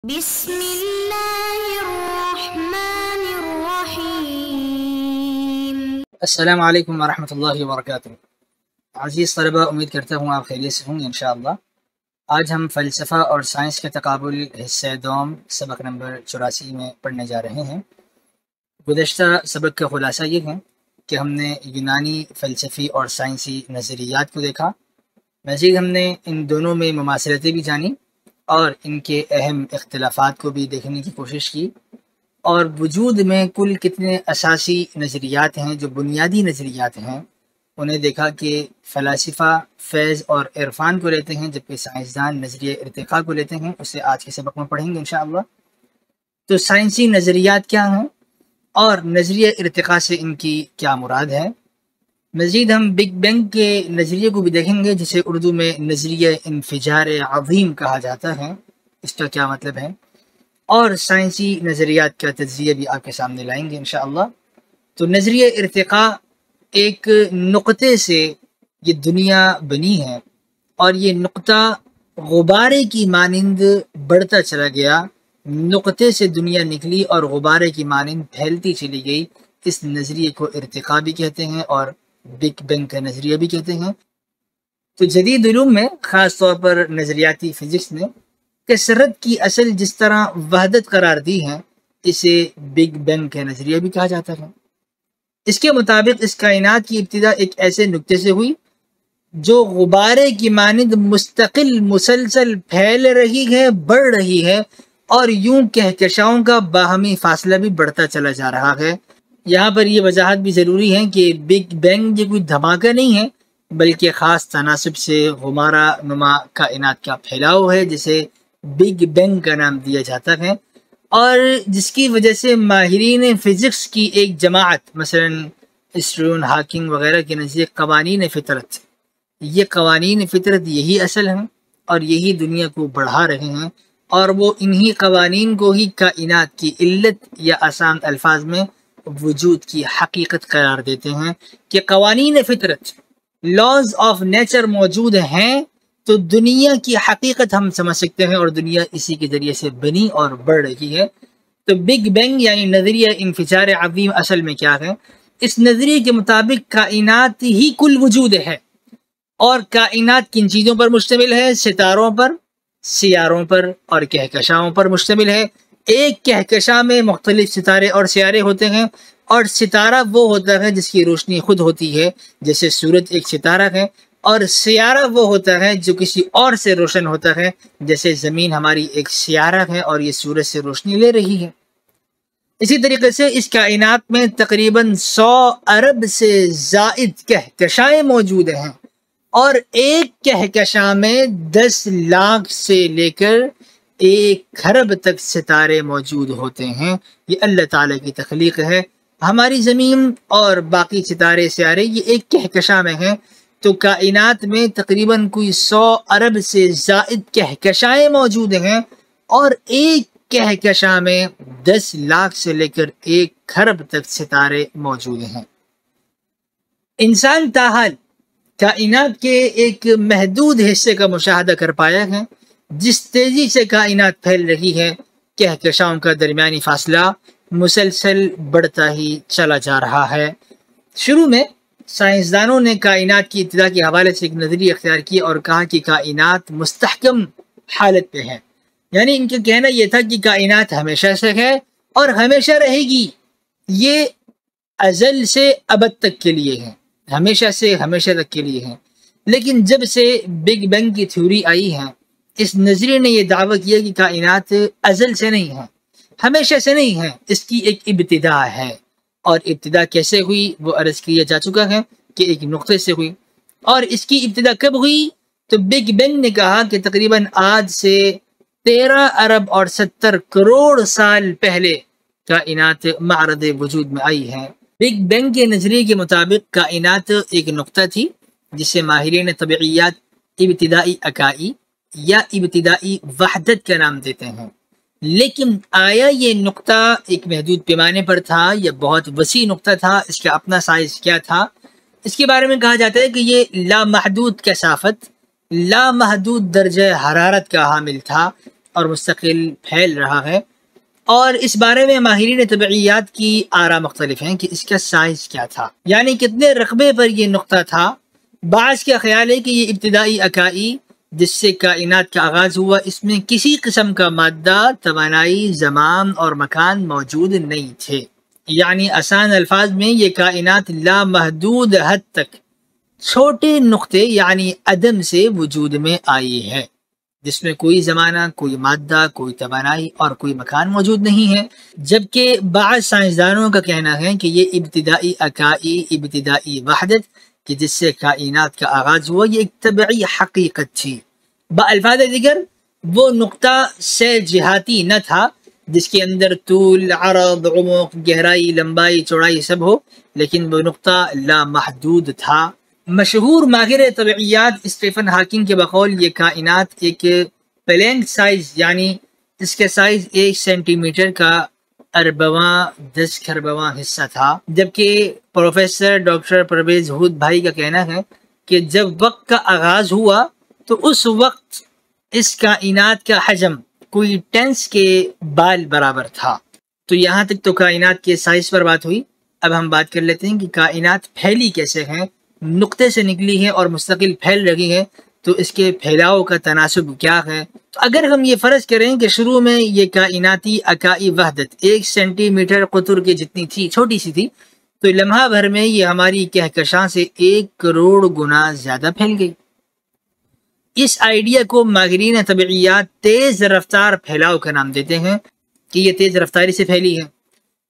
بسم اللہ الرحمن الرحیم۔ السلام علیکم ورحمۃ اللہ وبرکاتہ۔ عزیز طلبہ، امید کرتا ہوں آپ خیریت سے ہوں گے انشاءاللہ۔ آج ہم فلسفہ اور سائنس کے تقابل حصہ دوم سبق نمبر 84 میں پڑھنے جا رہے ہیں۔ گزشتہ سبق کا خلاصہ یہ ہے کہ ہم نے یونانی فلسفی اور سائنسی نظریات کو دیکھا، مزید ہم نے ان دونوں میں مماثلتیں بھی جانی اور ان کے اہم اختلافات کو بھی دیکھنے کی کوشش کی، اور وجود میں کل کتنے اساسی نظریات ہیں جو بنیادی نظریات ہیں انہیں دیکھا کہ فلاسفہ فیض اور عرفان کو لیتے ہیں جبکہ سائنسدان نظریہ ارتقاء کو لیتے ہیں۔ اسے آج کے سبق میں پڑھیں گے انشاءاللہ۔ تو سائنسی نظریات کیا ہیں اور نظریہ ارتقاء سے ان کی کیا مراد ہے؟ مزید ہم بگ بینگ کے نظریے کو بھی دیکھیں گے جسے اردو میں نظریہ انفجار عظیم کہا جاتا ہے، اس کا کیا مطلب ہے، اور سائنسی نظریات کا تجزیہ بھی آپ کے سامنے لائیں گے انشاءاللہ۔ تو نظریہ ارتقاء ایک نقطے سے یہ دنیا بنی ہے اور یہ نقطہ غبارے کی مانند بڑھتا چلا گیا، نقطے سے دنیا نکلی اور غبارے کی مانند پھیلتی چلی گئی۔ اس نظریے کو ارتقاء بھی کہتے ہیں اور بگ بینگ کا نظریہ بھی کہتے ہیں۔ تو جدید علوم میں خاص طور پر نظریاتی فزکس نے کثرت کی اصل جس طرح وحدت قرار دی ہے، اسے بگ بینگ کا نظریہ بھی کہا جاتا ہے۔ اس کے مطابق اس کائنات کی ابتدا ایک ایسے نقطے سے ہوئی جو غبارے کی مانند مستقل مسلسل پھیل رہی ہے، بڑھ رہی ہے، اور یوں کہکشاؤں کا باہمی فاصلہ بھی بڑھتا چلا جا رہا ہے۔ یہاں پر یہ وضاحت بھی ضروری ہے کہ بگ بینگ یہ کوئی دھماکہ نہیں ہے بلکہ خاص تناسب سے غبارہ نما کائنات کا پھیلاؤ ہے جسے بگ بینگ کا نام دیا جاتا ہے، اور جس کی وجہ سے ماہرین فزکس کی ایک جماعت مثلا اسٹیفن ہاکنگ وغیرہ کے نزدیک قوانین فطرت، یہ قوانین فطرت یہی اصل ہیں اور یہی دنیا کو بڑھا رہے ہیں، اور وہ انہی قوانین کو ہی کائنات کی علت یا آسان الفاظ میں وجود کی حقیقت قرار دیتے ہیں کہ قوانین فطرت لاز آف نیچر موجود ہیں تو دنیا کی حقیقت ہم سمجھ سکتے ہیں، اور دنیا اسی کے ذریعے سے بنی اور بڑھ رہی ہے۔ تو بگ بینگ یعنی نظریہ انفجار عظیم اصل میں کیا ہے؟ اس نظریے کے مطابق کائنات ہی کل وجود ہے، اور کائنات کن چیزوں پر مشتمل ہے؟ ستاروں پر، سیاروں پر اور کہکشاؤں پر مشتمل ہے۔ ایک کہکشاں میں مختلف ستارے اور سیارے ہوتے ہیں، اور ستارہ وہ ہوتا ہے جس کی روشنی خود ہوتی ہے، جیسے سورج ایک ستارہ ہے، اور سیارہ وہ ہوتا ہے جو کسی اور سے روشن ہوتا ہے، جیسے زمین ہماری ایک سیارہ ہے اور یہ سورج سے روشنی لے رہی ہے۔ اسی طریقے سے اس کائنات میں تقریباً 100 ارب سے زائد کہکشائیں موجود ہیں، اور ایک کہکشاں میں 10 لاکھ سے لے کر 1 خرب تک ستارے موجود ہوتے ہیں۔ یہ اللہ تعالیٰ کی تخلیق ہے۔ ہماری زمین اور باقی ستارے سیارے یہ ایک کہکشاں میں ہیں، تو کائنات میں تقریباً کوئی 100 ارب سے زائد کہکشائیں موجود ہیں، اور ایک کہکشاں میں 10 لاکھ سے لے کر 1 خرب تک ستارے موجود ہیں۔ انسان تاحال کائنات کے ایک محدود حصے کا مشاہدہ کر پایا ہے۔ جس تیزی سے کائنات پھیل رہی ہے، کہکشاؤں کا درمیانی فاصلہ مسلسل بڑھتا ہی چلا جا رہا ہے۔ شروع میں سائنسدانوں نے کائنات کی ابتدا کے حوالے سے ایک نظریہ اختیار کیا اور کہا کہ کائنات مستحکم حالت پہ ہے، یعنی ان کا کہنا یہ تھا کہ کائنات ہمیشہ سے ہے اور ہمیشہ رہے گی، یہ ازل سے ابد تک کے لیے ہے، ہمیشہ سے ہمیشہ تک کے لیے ہے۔ لیکن جب سے بگ بینگ کی تھیوری آئی ہے، اس نظریے نے یہ دعویٰ کیا کہ کائنات ازل سے نہیں ہے، ہمیشہ سے نہیں ہے، اس کی ایک ابتدا ہے، اور ابتدا کیسے ہوئی وہ عرض کیا جا چکا ہے کہ ایک نقطے سے ہوئی۔ اور اس کی ابتدا کب ہوئی؟ تو بگ بینگ نے کہا کہ تقریباً آج سے 13 ارب اور 70 کروڑ سال پہلے کائنات معرض وجود میں آئی ہے۔ بگ بینگ کے نظریے کے مطابق کائنات ایک نقطہ تھی جسے ماہرین طبعیات ابتدائی اکائی یا ابتدائی وحدت کا نام دیتے ہیں۔ لیکن آیا یہ نقطہ ایک محدود پیمانے پر تھا یا بہت وسیع نقطہ تھا؟ اس کا اپنا سائز کیا تھا؟ اس کے بارے میں کہا جاتا ہے کہ یہ لامحدود کثافت، لامحدود درجہ حرارت کا حامل تھا، اور مستقل پھیل رہا ہے، اور اس بارے میں ماہرین طبعیات کی آراء مختلف ہیں کہ اس کا سائز کیا تھا، یعنی کتنے رقبے پر یہ نقطہ تھا۔ بعض کا خیال ہے کہ یہ ابتدائی اکائی جس سے کائنات کا آغاز ہوا، اس میں کسی قسم کا مادہ، توانائی، زمان اور مکان موجود نہیں تھے، یعنی آسان الفاظ میں یہ کائنات لامحدود حد تک چھوٹے نقطے یعنی عدم سے وجود میں آئی ہے، جس میں کوئی زمانہ، کوئی مادہ، کوئی توانائی اور کوئی مکان موجود نہیں ہے۔ جبکہ بعض سائنسدانوں کا کہنا ہے کہ یہ ابتدائی اکائی، ابتدائی وحدت کہ جس سے کائنات کا آغاز ہوا، یہ ایک طبعی حقیقت تھی۔ بالفاظ دیگر وہ نقطہ سے جہاتی نہ تھا جس کے اندر طول، عرض، عمق، گہرائی، لمبائی، چوڑائی سب ہو، لیکن وہ نقطہ لامحدود تھا۔ مشہور ماہر طبعیات اسٹیفن ہاکنگ کے بقول یہ کائنات ایک پلینک سائز، یعنی اس کا سائز 1 سینٹی میٹر کا 4/10 حصہ تھا، جبکہ پروفیسر ڈاکٹر پرویز ہود بھائی کا کہنا ہے کہ جب وقت کا آغاز ہوا تو اس وقت اس کائنات کا حجم کوئی ٹینس کے بال برابر تھا۔ تو یہاں تک تو کائنات کے سائز پر بات ہوئی۔ اب ہم بات کر لیتے ہیں کہ کائنات پھیلی کیسے ہیں، نقطے سے نکلی ہے اور مستقل پھیل رہی ہے، تو اس کے پھیلاؤ کا تناسب کیا ہے۔ تو اگر ہم یہ فرض کریں کہ شروع میں یہ کائناتی اکائی وحدت 1 سینٹی میٹر قطر کے جتنی تھی، چھوٹی سی تھی، تو لمحہ بھر میں یہ ہماری کہکشاں سے 1 کروڑ گنا زیادہ پھیل گئی۔ اس آئیڈیا کو ماہرین طبعیات تیز رفتار پھیلاؤ کا نام دیتے ہیں کہ یہ تیز رفتاری سے پھیلی ہے،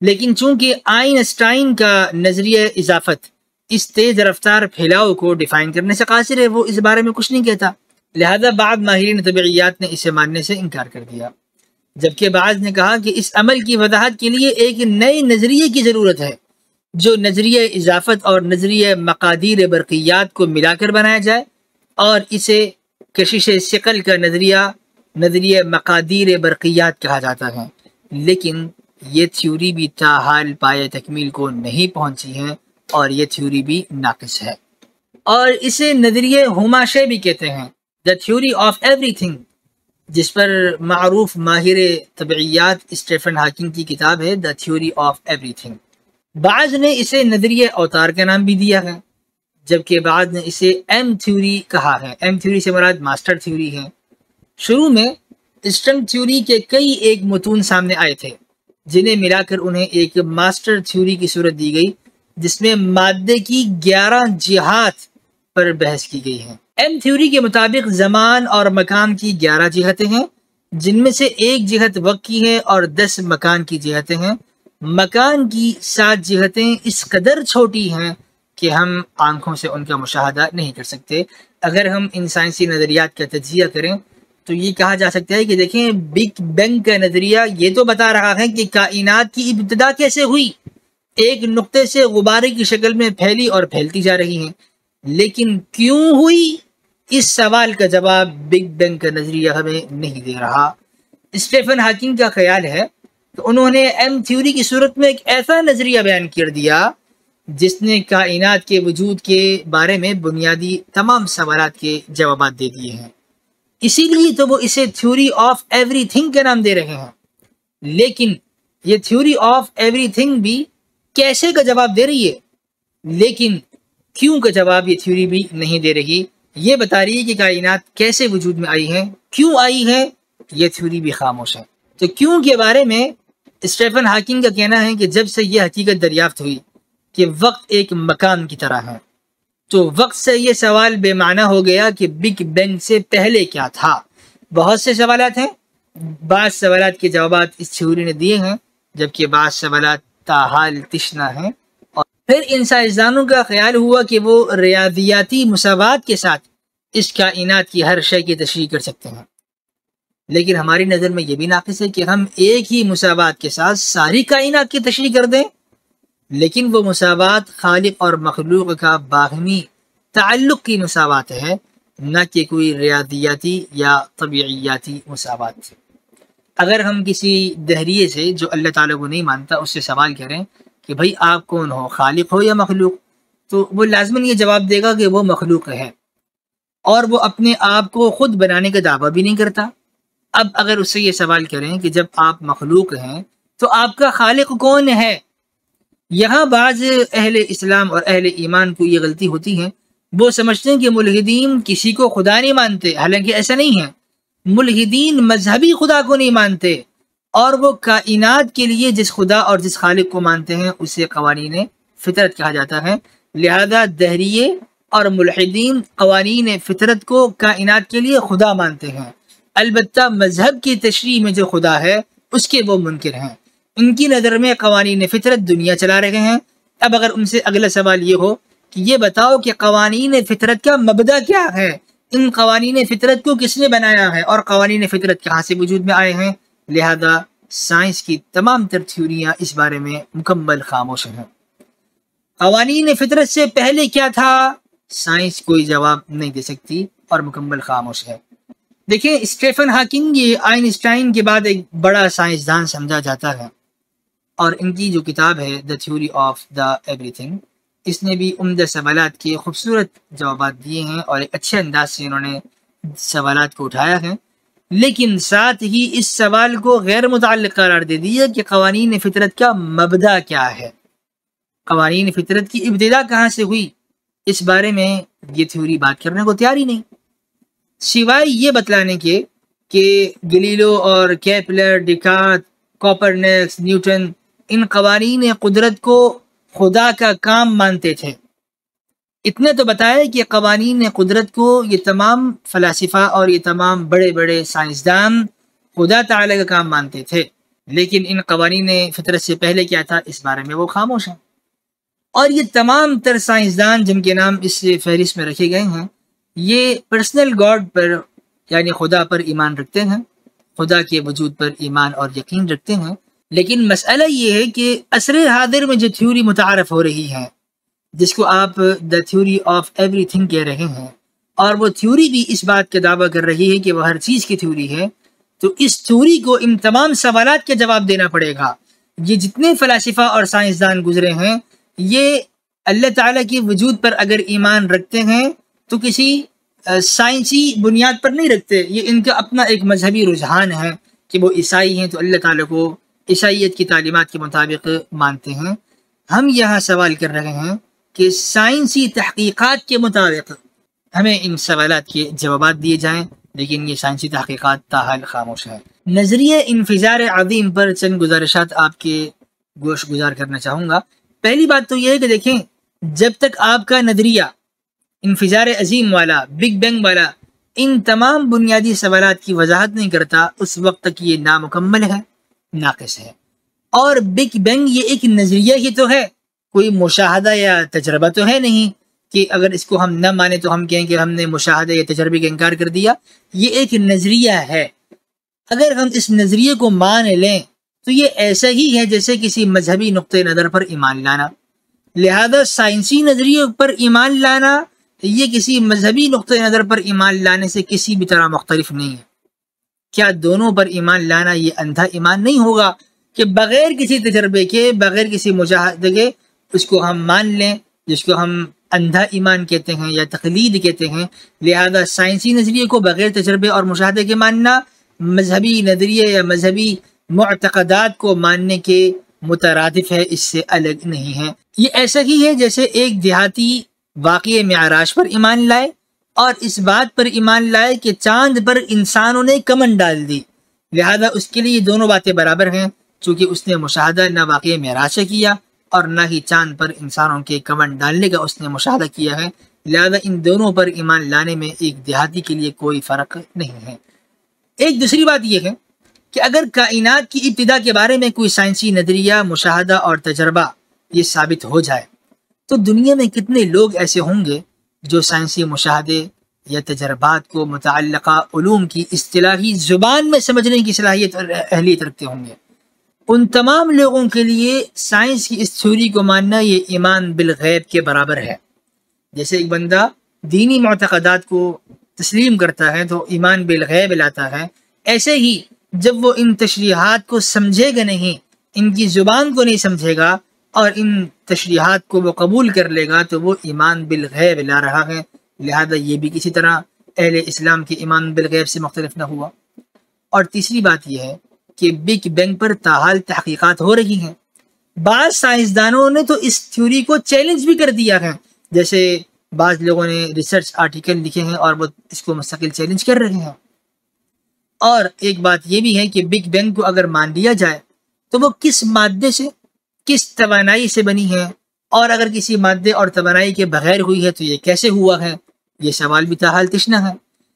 لیکن چونکہ آئنسٹائن کا نظریہ اضافت اس تیز رفتار پھیلاؤ کو ڈیفائن کرنے سے قاصر ہے، وہ اس بارے میں کچھ نہیں کہتا، لہذا بعض ماہرین طبعیات نے اسے ماننے سے انکار کر دیا، جبکہ بعض نے کہا کہ اس عمل کی وضاحت کے لیے ایک نئے نظریے کی ضرورت ہے جو نظریہ اضافت اور نظریہ مقادیر برقیات کو ملا کر بنایا جائے، اور اسے کشش ثقل کا نظریہ مقادیر برقیات کہا جاتا ہے، لیکن یہ تھیوری بھی تاحال پائے تکمیل کو نہیں پہنچی ہے اور یہ تھیوری بھی ناقص ہے، اور اسے نظریہ ہماشے بھی کہتے ہیں، دا تھیوری آف ایوری تھنگ، جس پر معروف ماہر طبعیات اسٹیفن ہاکنگ کی کتاب ہے the theory of every thing. بعض نے اسے نظریہ اوتار کا نام بھی دیا ہے، جبکہ بعض نے اسے ایم تھیوری کہا ہے۔ ایم تھیوری سے مراد ماسٹر تھیوری ہے۔ شروع میں اسٹرنگ تھیوری کے کئی ایک متون سامنے آئے تھے جنہیں ملا کر انہیں ایک ماسٹر تھیوری کی صورت دی گئی، جس میں مادے کی 11 جہات پر بحث کی گئی ہے۔ ایم تھیوری کے مطابق زمان اور مکان کی 11 جہتیں ہیں، جن میں سے ایک جہت وقت کی ہے اور 10 مکان کی جہتیں ہیں۔ مکان کی 7 جہتیں اس قدر چھوٹی ہیں کہ ہم آنکھوں سے ان کا مشاہدہ نہیں کر سکتے۔ اگر ہم ان سائنسی نظریات کا تجزیہ کریں تو یہ کہا جا سکتا ہے کہ دیکھیں، بگ بینگ کا نظریہ یہ تو بتا رہا ہے کہ کائنات کی ابتدا کیسے ہوئی، ایک نقطے سے غبارے کی شکل میں پھیلی اور پھیلتی جا رہی ہیں، لیکن کیوں ہوئی، اس سوال کا جواب بگ بینگ کا نظریہ ہمیں نہیں دے رہا۔ اسٹیفن ہاکنگ کا خیال ہے کہ انہوں نے ایم تھیوری کی صورت میں ایک ایسا نظریہ بیان کر دیا جس نے کائنات کے وجود کے بارے میں بنیادی تمام سوالات کے جوابات دے دیے ہیں، اسی لیے تو وہ اسے تھیوری آف ایوری تھنگ کا نام دے رہے ہیں۔ لیکن یہ تھیوری آف ایوری تھنگ بھی کیسے کا جواب دے رہی ہے، لیکن کیوں کا جواب یہ تھیوری بھی نہیں دے رہی۔ یہ بتا رہی ہے کہ کائنات کیسے وجود میں آئی ہے، کیوں آئی ہے، یہ تھیوری بھی خاموش ہے۔ تو کیوں کے بارے میں اسٹیفن ہاکنگ کا کہنا ہے کہ جب سے یہ حقیقت دریافت ہوئی کہ وقت ایک مکان کی طرح ہے، تو وقت سے یہ سوال بے معنی ہو گیا کہ بگ بینگ سے پہلے کیا تھا۔ بہت سے سوالات ہیں، بعض سوالات کے جوابات اس تھیوری نے دیے ہیں، جبکہ بعض سوالات تاحال تشنہ ہیں، اور پھر ان سائنسدانوں کا خیال ہوا کہ وہ ریاضیاتی مساوات کے ساتھ اس کائنات کی ہر شے کی تشریح کر سکتے ہیں، لیکن ہماری نظر میں یہ بھی ناقص ہے کہ ہم ایک ہی مساوات کے ساتھ ساری کائنات کی تشریح کر دیں، لیکن وہ مساوات خالق اور مخلوق کا باہمی تعلق کی مساوات ہے، نہ کہ کوئی ریاضیاتی یا طبیعیاتی مساوات۔ اگر ہم کسی دہریے سے جو اللہ تعالیٰ کو نہیں مانتا اس سے سوال کریں کہ بھائی آپ کون ہو، خالق ہو یا مخلوق، تو وہ لازماً یہ جواب دے گا کہ وہ مخلوق ہے، اور وہ اپنے آپ کو خود بنانے کا دعویٰ بھی نہیں کرتا۔ اب اگر اس سے یہ سوال کریں کہ جب آپ مخلوق ہیں تو آپ کا خالق کون ہے، یہاں بعض اہل اسلام اور اہل ایمان کو یہ غلطی ہوتی ہے، وہ سمجھتے ہیں کہ ملحدین کسی کو خدا نہیں مانتے، حالانکہ ایسا نہیں ہے۔ ملحدین مذہبی خدا کو نہیں مانتے، اور وہ کائنات کے لیے جس خدا اور جس خالق کو مانتے ہیں اسے قوانین فطرت کہا جاتا ہے۔ لہذا دہریے اور ملحدین قوانین فطرت کو کائنات کے لیے خدا مانتے ہیں، البتہ مذہب کی تشریح میں جو خدا ہے اس کے وہ منکر ہیں۔ ان کی نظر میں قوانین فطرت دنیا چلا رہے ہیں۔ اب اگر ان سے اگلا سوال یہ ہو کہ یہ بتاؤ کہ قوانین فطرت کا مبدا کیا ہے، ان قوانین فطرت کو کس نے بنایا ہے اور قوانین فطرت کہاں سے وجود میں آئے ہیں، لہذا سائنس کی تمام تر تھیوریاں اس بارے میں مکمل خاموش ہیں۔ قوانین فطرت سے پہلے کیا تھا، سائنس کوئی جواب نہیں دے سکتی اور مکمل خاموش ہے۔ دیکھیں، اسٹیفن ہاکنگ یہ آئنسٹائن کے بعد ایک بڑا سائنسدان سمجھا جاتا ہے، اور ان کی جو کتاب ہے the theory of the everything, اس نے بھی عمدہ سوالات کے خوبصورت جوابات دیے ہیں اور ایک اچھے انداز سے انہوں نے سوالات کو اٹھایا ہے، لیکن ساتھ ہی اس سوال کو غیر متعلق قرار دے دیا کہ قوانین فطرت کا مبدا کیا ہے، قوانین فطرت کی ابتدا کہاں سے ہوئی، اس بارے میں یہ تھیوری بات کرنے کو تیار ہی نہیں، سوائے یہ بتلانے کے کہ گلیلو اور کیپلر، ڈیکارت، کوپرنکس، نیوٹن ان قوانین قدرت کو خدا کا کام مانتے تھے۔ اتنے تو بتایا کہ قوانین قدرت کو یہ تمام فلاسفہ اور یہ تمام بڑے بڑے سائنسدان خدا تعالی کا کام مانتے تھے، لیکن ان قوانین فطرت سے پہلے کیا تھا اس بارے میں وہ خاموش ہیں۔ اور یہ تمام تر سائنسدان جن کے نام اس فہرست میں رکھے گئے ہیں، یہ پرسنل گاڈ پر یعنی خدا پر ایمان رکھتے ہیں، خدا کے وجود پر ایمان اور یقین رکھتے ہیں، لیکن مسئلہ یہ ہے کہ عصر حاضر میں جو تھیوری متعارف ہو رہی ہے، جس کو آپ دا تھیوری آف ایوری تھنگ کہہ رہے ہیں، اور وہ تھیوری بھی اس بات کا دعویٰ کر رہی ہے کہ وہ ہر چیز کی تھیوری ہے، تو اس تھیوری کو ان تمام سوالات کا جواب دینا پڑے گا۔ یہ جتنے فلاسفہ اور سائنسدان گزرے ہیں، یہ اللہ تعالیٰ کے وجود پر اگر ایمان رکھتے ہیں تو کسی سائنسی بنیاد پر نہیں رکھتے، یہ ان کا اپنا ایک مذہبی رجحان ہے کہ وہ عیسائی ہیں تو اللہ تعالیٰ کو عیسائیت کی تعلیمات کے مطابق مانتے ہیں۔ ہم یہاں سوال کر رہے ہیں کہ سائنسی تحقیقات کے مطابق ہمیں ان سوالات کے جوابات دیے جائیں، لیکن یہ سائنسی تحقیقات تاحال خاموش ہیں۔ نظریہ انفجار عظیم پر چند گزارشات آپ کے گوش گزار کرنا چاہوں گا۔ پہلی بات تو یہ ہے کہ دیکھیں، جب تک آپ کا نظریہ انفجار عظیم والا، بگ بینگ والا ان تمام بنیادی سوالات کی وضاحت نہیں کرتا، اس وقت تک یہ نامکمل ہے، ناقص ہے۔ اور بگ بینگ یہ ایک نظریہ ہی تو ہے، کوئی مشاہدہ یا تجربہ تو ہے نہیں کہ اگر اس کو ہم نہ مانیں تو ہم کہیں کہ ہم نے مشاہدہ یا تجربے کا انکار کر دیا۔ یہ ایک نظریہ ہے، اگر ہم اس نظریے کو مان لیں تو یہ ایسا ہی ہے جیسے کسی مذہبی نقطۂ نظر پر ایمان لانا۔ لہذا سائنسی نظریے پر ایمان لانا یہ کسی مذہبی نقطۂ نظر پر ایمان لانے سے کسی بھی طرح مختلف نہیں ہے۔ کیا دونوں پر ایمان لانا یہ اندھا ایمان نہیں ہوگا کہ بغیر کسی تجربے کے، بغیر کسی مشاہدے کے اس کو ہم مان لیں، جس کو ہم اندھا ایمان کہتے ہیں یا تقلید کہتے ہیں۔ لہذا سائنسی نظریے کو بغیر تجربے اور مشاہدے کے ماننا مذہبی نظریے یا مذہبی معتقدات کو ماننے کے مترادف ہے، اس سے الگ نہیں ہے۔ یہ ایسا ہی ہے جیسے ایک دیہاتی واقعہ معراج پر ایمان لائے اور اس بات پر ایمان لائے کہ چاند پر انسانوں نے کمن ڈال دی، لہذا اس کے لیے یہ دونوں باتیں برابر ہیں، چونکہ اس نے مشاہدہ نہ واقعہ معراج سے کیا اور نہ ہی چاند پر انسانوں کے کمن ڈالنے کا اس نے مشاہدہ کیا ہے، لہذا ان دونوں پر ایمان لانے میں ایک دیہاتی کے لیے کوئی فرق نہیں ہے۔ ایک دوسری بات یہ ہے کہ اگر کائنات کی ابتدا کے بارے میں کوئی سائنسی نظریہ، مشاہدہ اور تجربہ یہ ثابت ہو جائے تو دنیا میں کتنے لوگ ایسے ہوں گے جو سائنسی مشاہدے یا تجربات کو متعلقہ علوم کی اصطلاحی زبان میں سمجھنے کی صلاحیت اور اہلیت رکھتے ہوں گے۔ ان تمام لوگوں کے لیے سائنس کی اس تھیوری کو ماننا یہ ایمان بالغیب کے برابر ہے۔ جیسے ایک بندہ دینی معتقدات کو تسلیم کرتا ہے تو ایمان بالغیب لاتا ہے، ایسے ہی جب وہ ان تشریحات کو سمجھے گا نہیں، ان کی زبان کو نہیں سمجھے گا اور ان تشریحات کو وہ قبول کر لے گا تو وہ ایمان بالغیب لا رہا ہے، لہذا یہ بھی کسی طرح اہل اسلام کے ایمان بالغیب سے مختلف نہ ہوا۔ اور تیسری بات یہ ہے کہ بگ بینگ پر تاحال تحقیقات ہو رہی ہیں. بعض سائنسدانوں نے تو اس تھیوری کو چیلنج بھی کر دیا ہے، جیسے بعض لوگوں نے ریسرچ آرٹیکل لکھے ہیں اور وہ اس کو مستقل چیلنج کر رہے ہیں. اور ایک بات یہ بھی ہے کہ بگ بینگ کو اگر مان لیا جائے تو وہ کس مادے سے، کس توانائی سے بنی ہے، اور اگر کسی مادے اور توانائی کے بغیر ہوئی ہے تو یہ کیسے ہوا ہے، یہ سوال بھی تاحال تشنہ ہے.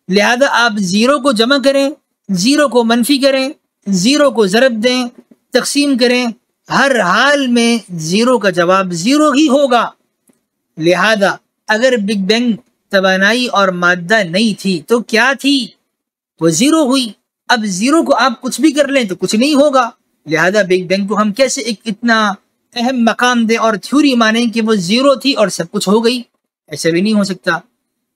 لہذا آپ زیرو کو جمع کریں، زیرو کو منفی کریں، زیرو کو ضرب دیں، تقسیم کریں، ہر حال میں زیرو کا جواب زیرو ہی ہوگا. لہذا اگر بگ بینگ توانائی اور مادہ نہیں تھی تو کیا تھی؟ وہ زیرو ہوئی. اب زیرو کو آپ کچھ بھی کر لیں تو کچھ نہیں ہوگا. لہذا بگ بینگ کو ہم کیسے ایک اتنا اہم مقام دیں اور تھیوری مانیں کہ وہ زیرو تھی اور سب کچھ ہو گئی؟ ایسا بھی نہیں ہو سکتا.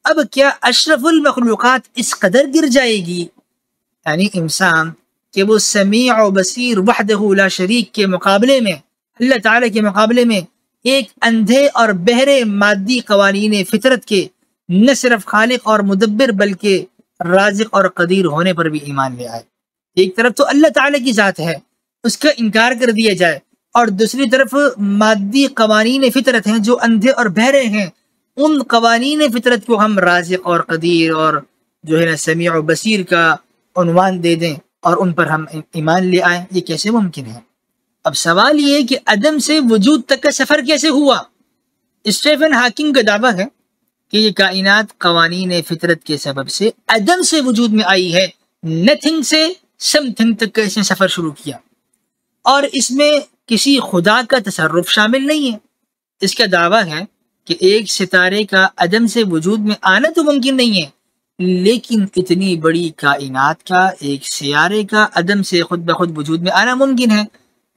اب کیا اشرف المخلوقات اس قدر گر جائے گی، یعنی انسان، کہ وہ سمیع و بصیر وحدہ لا شریک کے مقابلے میں، اللہ تعالیٰ کے مقابلے میں، ایک اندھے اور بہرے مادی قوانین فطرت کے نہ صرف خالق اور مدبر بلکہ رازق اور قدیر ہونے پر بھی ایمان لے آئے؟ ایک طرف تو اللہ تعالیٰ کی ذات ہے، اس کا انکار کر دیا جائے، اور دوسری طرف مادی قوانین فطرت ہیں جو اندھے اور بہرے ہیں، ان قوانین فطرت کو ہم رازق اور قدیر اور جو ہے نا سمیع و بصیر کا عنوان دے دیں اور ان پر ہم ایمان لے آئیں. یہ کیسے ممکن ہے؟ اب سوال یہ ہے کہ عدم سے وجود تک کا سفر کیسے ہوا؟ اسٹیفن ہاکنگ کا دعویٰ ہے کہ یہ کائنات قوانین فطرت کے سبب سے عدم سے وجود میں آئی ہے، نتھنگ سے سم تھنگ تک کا اس نے سفر شروع کیا، اور اس میں کسی خدا کا تصرف شامل نہیں ہے. اس کا دعویٰ ہے کہ ایک ستارے کا عدم سے وجود میں آنا تو ممکن نہیں ہے، لیکن اتنی بڑی کائنات کا، ایک سیارے کا عدم سے خود بخود وجود میں آنا ممکن ہے.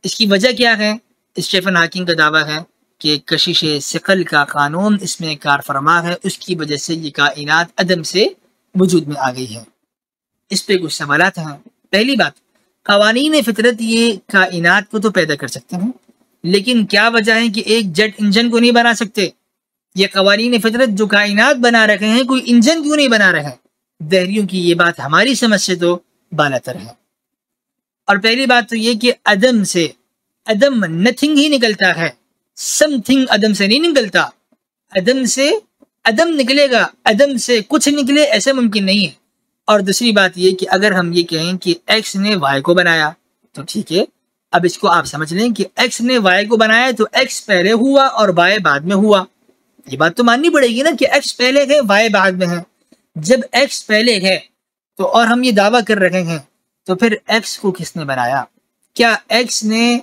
اس کی وجہ کیا ہے؟ اسٹیفن ہاکنگ کا دعویٰ ہے کہ کشش ثقل کا قانون اس میں کار فرما ہے، اس کی وجہ سے یہ کائنات عدم سے وجود میں آ گئی ہے. اس پہ کچھ سوالات ہیں. پہلی بات، قوانین فطرت یہ کائنات کو تو پیدا کر سکتے ہیں، لیکن کیا وجہ ہے کہ ایک جیٹ انجن کو نہیں بنا سکتے؟ یہ قوانین فطرت جو کائنات بنا رکھے ہیں، کوئی انجن کیوں نہیں بنا رہے ہیں؟ دہریوں کی یہ بات ہماری سمجھ سے تو بالاتر ہے. اور پہلی بات تو یہ کہ عدم سے عدم نتھنگ ہی نکلتا ہے، سم تھنگ عدم سے نہیں نکلتا. عدم سے عدم نکلے گا، عدم سے کچھ نکلے، ایسا ممکن نہیں ہے. اور دوسری بات یہ کہ اگر ہم یہ کہیں کہ ایکس نے وائی کو بنایا تو ٹھیک ہے، اب اس کو آپ سمجھ لیں کہ ایکس نے وائی کو بنایا تو ایکس پہلے ہوا اور وائی بعد میں ہوا. یہ بات تو ماننی پڑے گی نا کہ ایکس پہلے ہے، وائی بعد میں ہے. جب ایکس پہلے ہے تو اور ہم یہ دعویٰ کر رہے ہیں تو پھر ایکس کو کس نے بنایا؟ کیا ایکس نے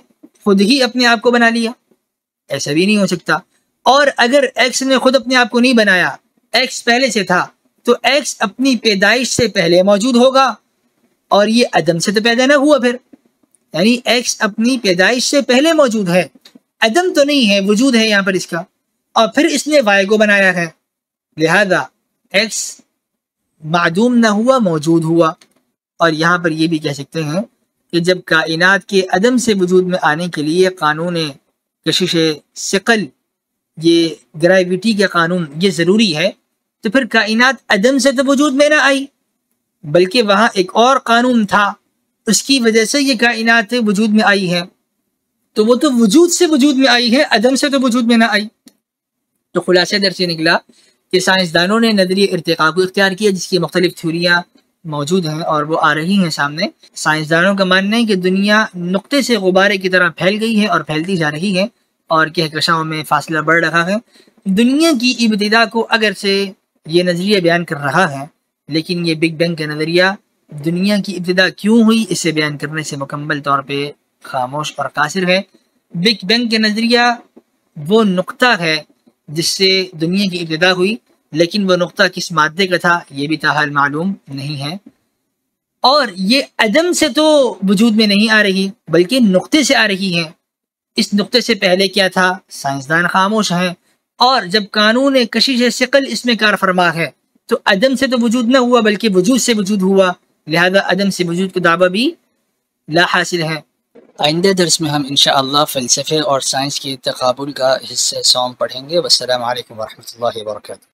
خود ہی اپنے آپ کو بنا لیا؟ ایسا بھی نہیں ہو سکتا. اور اگر ایکس نے خود اپنے آپ کو نہیں بنایا، ایکس پہلے سے تھا، تو ایکس اپنی پیدائش سے پہلے موجود ہوگا، اور یہ عدم سے تو پیدا نہ ہوا. پھر یعنی ایکس اپنی پیدائش سے پہلے موجود ہے، عدم تو نہیں ہے، وجود ہے یہاں پر اس کا. اور پھر اس نے وائی کو بنایا ہے، لہذا ایکس معدوم نہ ہوا، موجود ہوا. اور یہاں پر یہ بھی کہہ سکتے ہیں کہ جب کائنات کے عدم سے وجود میں آنے کے لیے قانون کشش ثقل، یہ گریویٹی کا قانون، یہ ضروری ہے، تو پھر کائنات عدم سے تو وجود میں نہ آئی، بلکہ وہاں ایک اور قانون تھا، اس کی وجہ سے یہ کائنات وجود میں آئی ہے. تو وہ تو وجود سے وجود میں آئی ہے، عدم سے تو وجود میں نہ آئی. تو خلاصہ در سے نکلا کہ سائنسدانوں نے نظریہ ارتقاء کو اختیار کیا، جس کی مختلف تھیوریاں موجود ہیں اور وہ آ رہی ہیں سامنے. سائنسدانوں کا ماننا ہے کہ دنیا نقطے سے غبارے کی طرح پھیل گئی ہے اور پھیلتی جا رہی ہے، اور کہکشاؤں میں فاصلہ بڑھ رہا ہے. دنیا کی ابتدا کو اگر سے یہ نظریہ بیان کر رہا ہے، لیکن یہ بگ بینگ کا نظریہ دنیا کی ابتدا کیوں ہوئی اسے بیان کرنے سے مکمل طور پہ خاموش اور قاصر ہے. بگ بینگ کا نظریہ وہ نقطہ ہے جس سے دنیا کی ابتدا ہوئی، لیکن وہ نقطہ کس مادے کا تھا یہ بھی تاحال معلوم نہیں ہے. اور یہ عدم سے تو وجود میں نہیں آ رہی بلکہ نقطے سے آ رہی ہے. اس نقطے سے پہلے کیا تھا؟ سائنسدان خاموش ہیں. اور جب قانون کشش ثقل اس میں کار فرما ہے تو عدم سے تو وجود نہ ہوا بلکہ وجود سے وجود ہوا، لہذا عدم سے وجود کا دعویٰ بھی لا حاصل ہے. آئندہ درس میں ہم انشاءاللہ فلسفے اور سائنس کے تقابل کا حصہ سوم پڑھیں گے. والسلام علیکم ورحمۃ اللہ وبرکاتہ.